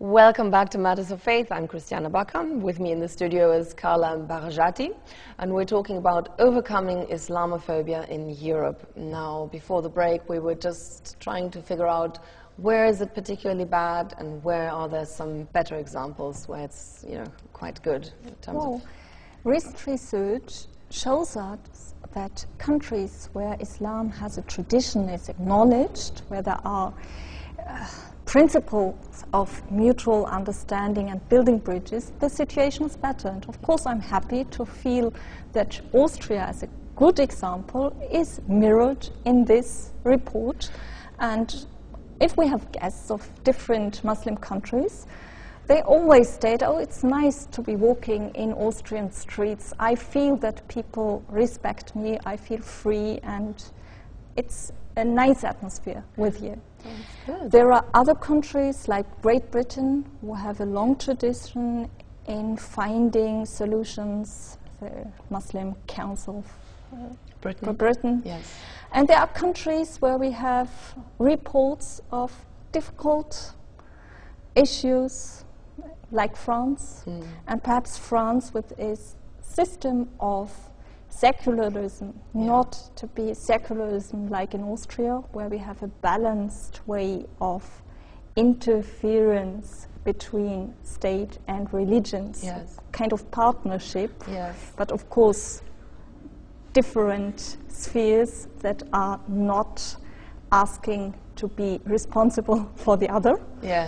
Welcome back to Matters of Faith. I'm Christiana Bakker. With me in the studio is Carla Baghajati, and we're talking about overcoming Islamophobia in Europe. Now, before the break, we were just trying to figure out where is it particularly bad and where are there some better examples where it's, quite good in terms of... Recent research shows us that countries where Islam has a tradition, is acknowledged, where there are principles of mutual understanding and building bridges, the situation is better. And of course I'm happy to feel that Austria, as a good example, is mirrored in this report. And if we have guests of different Muslim countries, they always state, oh, it's nice to be walking in Austrian streets. I feel that people respect me, I feel free, and it's a nice atmosphere with you. There are other countries like Great Britain who have a long tradition in finding solutions, the Muslim Council for Britain. Yes. And there are countries where we have reports of difficult issues, like France, and perhaps France with its system of secularism, not to be secularism like in Austria, where we have a balanced way of interference between state and religions, kind of partnership, but of course different spheres that are not asking to be responsible for the other.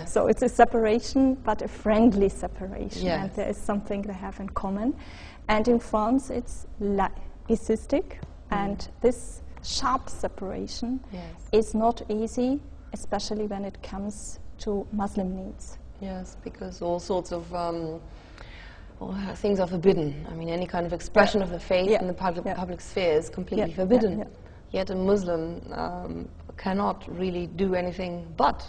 So it's a separation, but a friendly separation, and there is something they have in common. And in France it's laicistic, and this sharp separation is not easy, especially when it comes to Muslim needs. Yes, because all sorts of things are forbidden. I mean, any kind of expression of the faith in the public sphere is completely forbidden. Yet a Muslim cannot really do anything but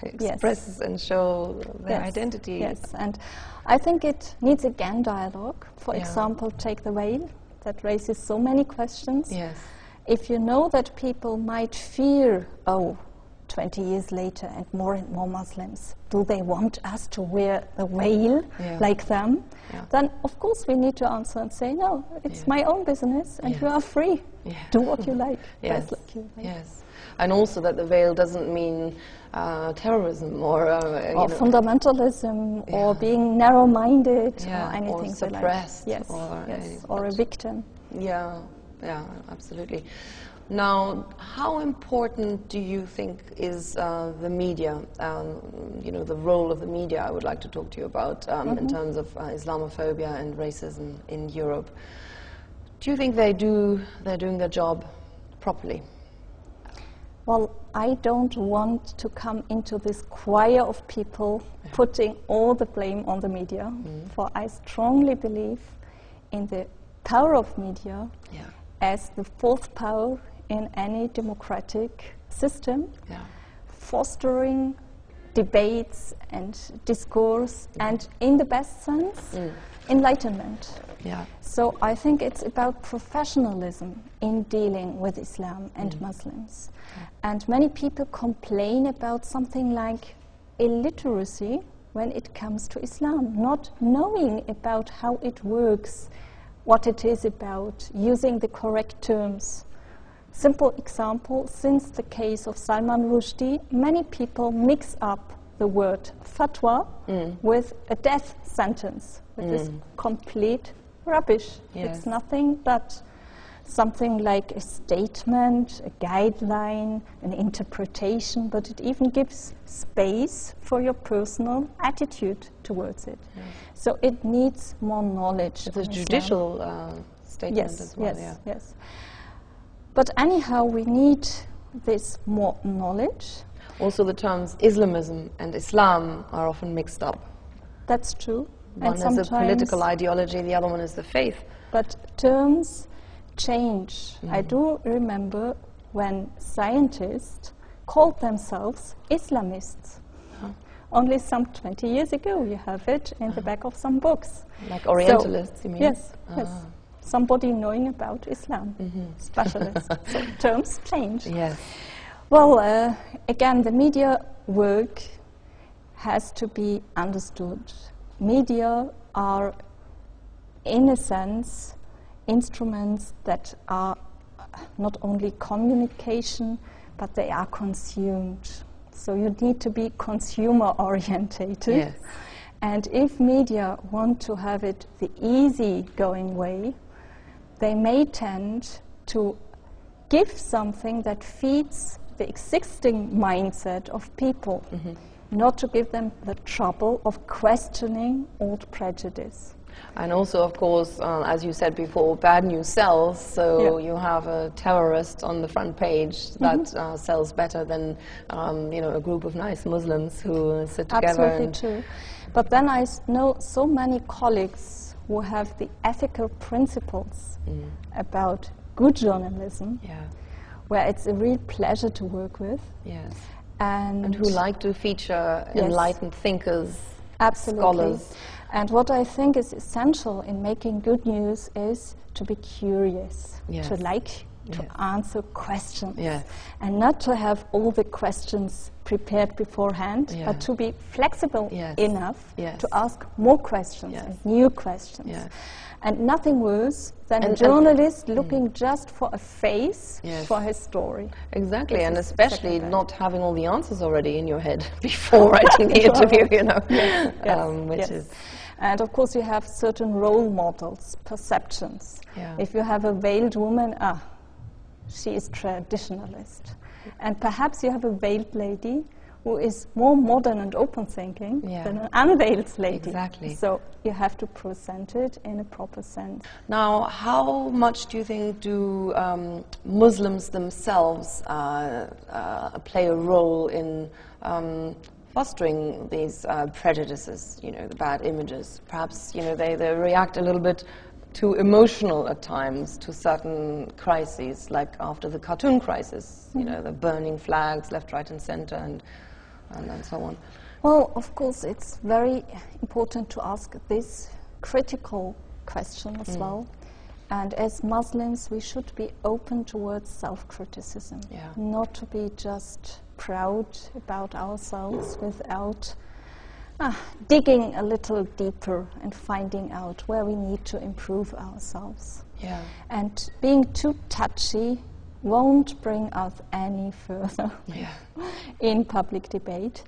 express and show their identity. And I think it needs again dialogue. For example, take the veil, that raises so many questions. If you know that people might fear, 20 years later and more Muslims, do they want us to wear the veil like them? Then of course we need to answer and say, no, it's my own business and you are free. Do what you like. Like you like. And also that the veil doesn't mean terrorism or fundamentalism or being narrow-minded or anything or suppressed or a victim. Yeah, absolutely. Now, how important do you think is the media, the role of the media? I would like to talk to you about in terms of Islamophobia and racism in Europe. Do you think they're doing their job properly? Well, I don't want to come into this choir of people putting all the blame on the media, for I strongly believe in the power of media as the fourth power in any democratic system, fostering debates and discourse and, in the best sense, enlightenment. So I think it's about professionalism in dealing with Islam and Muslims. And many people complain about something like illiteracy when it comes to Islam, not knowing about how it works, what it is about, using the correct terms. Simple example, since the case of Salman Rushdie, many people mix up the word fatwa with a death sentence, which is complete rubbish. It's nothing but something like a statement, a guideline, an interpretation, but it even gives space for your personal attitude towards it. So it needs more knowledge. It's a judicial statement as well. Yes. But anyhow, we need this more knowledge. Also, the terms Islamism and Islam are often mixed up. That's true. One is a political ideology, the other one is the faith. But terms change. I do remember when scientists called themselves Islamists. Only some 20 years ago, you have it in the back of some books. Like Orientalists, you mean? Yes. Somebody knowing about Islam, specialists. So terms change. Well, again, the media work has to be understood. Media are, in a sense, instruments that are not only communication, but they are consumed. So you need to be consumer orientated. Yes. And if media want to have it the easy-going way, they may tend to give something that feeds the existing mindset of people, not to give them the trouble of questioning old prejudice. And also, of course, as you said before, bad news sells, so you have a terrorist on the front page that sells better than a group of nice Muslims who sit together. Absolutely true. But then I know so many colleagues who have the ethical principles about good journalism, where it's a real pleasure to work with. Yes. And who like to feature enlightened thinkers, scholars. And what I think is essential in making good news is to be curious, to answer questions, and not to have all the questions prepared beforehand, but to be flexible enough to ask more questions and new questions. And nothing worse than a journalist looking just for a face for his story. Exactly, and especially not having all the answers already in your head before writing the interview, which is... And of course you have certain role models, perceptions. If you have a veiled woman, she is traditionalist. And perhaps you have a veiled lady who is more modern and open thinking than an unveiled lady. Exactly. So you have to present it in a proper sense. Now, how much do you think do Muslims themselves play a role in fostering these prejudices, the bad images? Perhaps, they react a little bit too emotional at times to certain crises, like after the cartoon crisis, the burning flags left, right and center and so on. Well, of course, it's very important to ask this critical question as well. And as Muslims, we should be open towards self-criticism, not to be just proud about ourselves without digging a little deeper and finding out where we need to improve ourselves. And being too touchy won't bring us any further in public debate.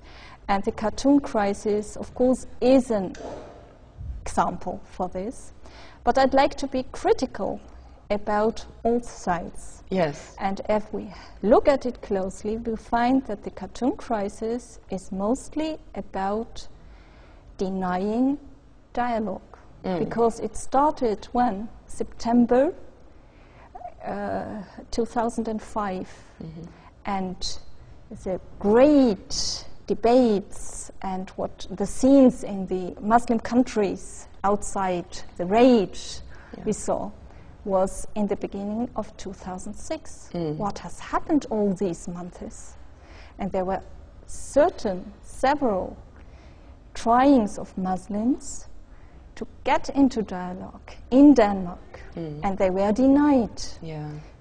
And the cartoon crisis, of course, is an example for this. But I'd like to be critical about all sides. And if we look at it closely, we'll find that the cartoon crisis is mostly about denying dialogue. Because it started when? September 2005. And the great debates and what the scenes in the Muslim countries outside, the rage we saw, was in the beginning of 2006. What has happened all these months? And there were several tryings of Muslims to get into dialogue in Denmark, and they were denied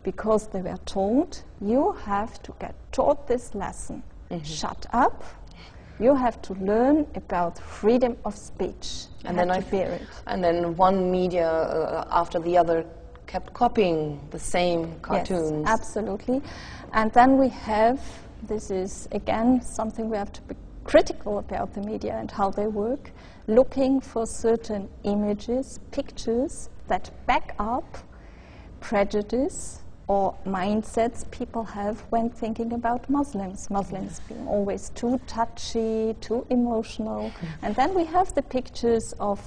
because they were told, you have to get taught this lesson. Shut up. You have to learn about freedom of speech. And then one media after the other kept copying the same cartoons. Yes, absolutely. And then we have, this is again something we have to be critical about the media and how they work, looking for certain images, pictures that back up prejudice or mindsets people have when thinking about Muslims. Muslims being always too touchy, too emotional. And then we have the pictures of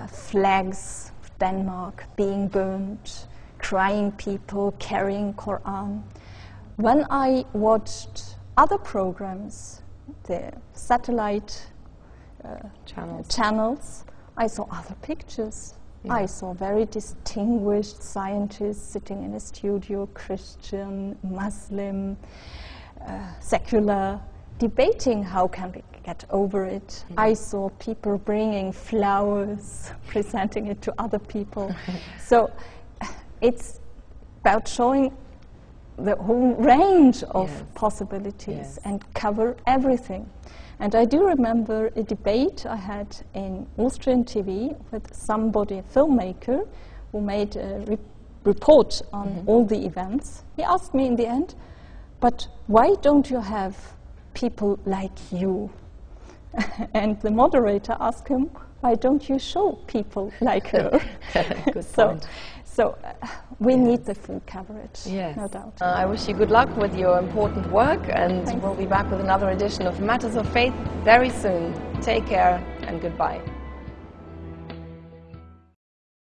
flags of Denmark being burned, crying people, carrying Quran. When I watched other programs, the satellite channels, I saw other pictures. I saw very distinguished scientists sitting in a studio, Christian, Muslim, secular, debating how can we get over it. I saw people bringing flowers, presenting it to other people. So it's about showing the whole range of possibilities and cover everything. And I do remember a debate I had in Austrian TV with somebody, a filmmaker, who made a report on all the events. He asked me in the end, but why don't you have people like you? And the moderator asked him, why don't you show people like her? Good point. So we need the full coverage, no doubt. I wish you good luck with your important work, and we'll be back with another edition of Matters of Faith very soon. Take care and goodbye.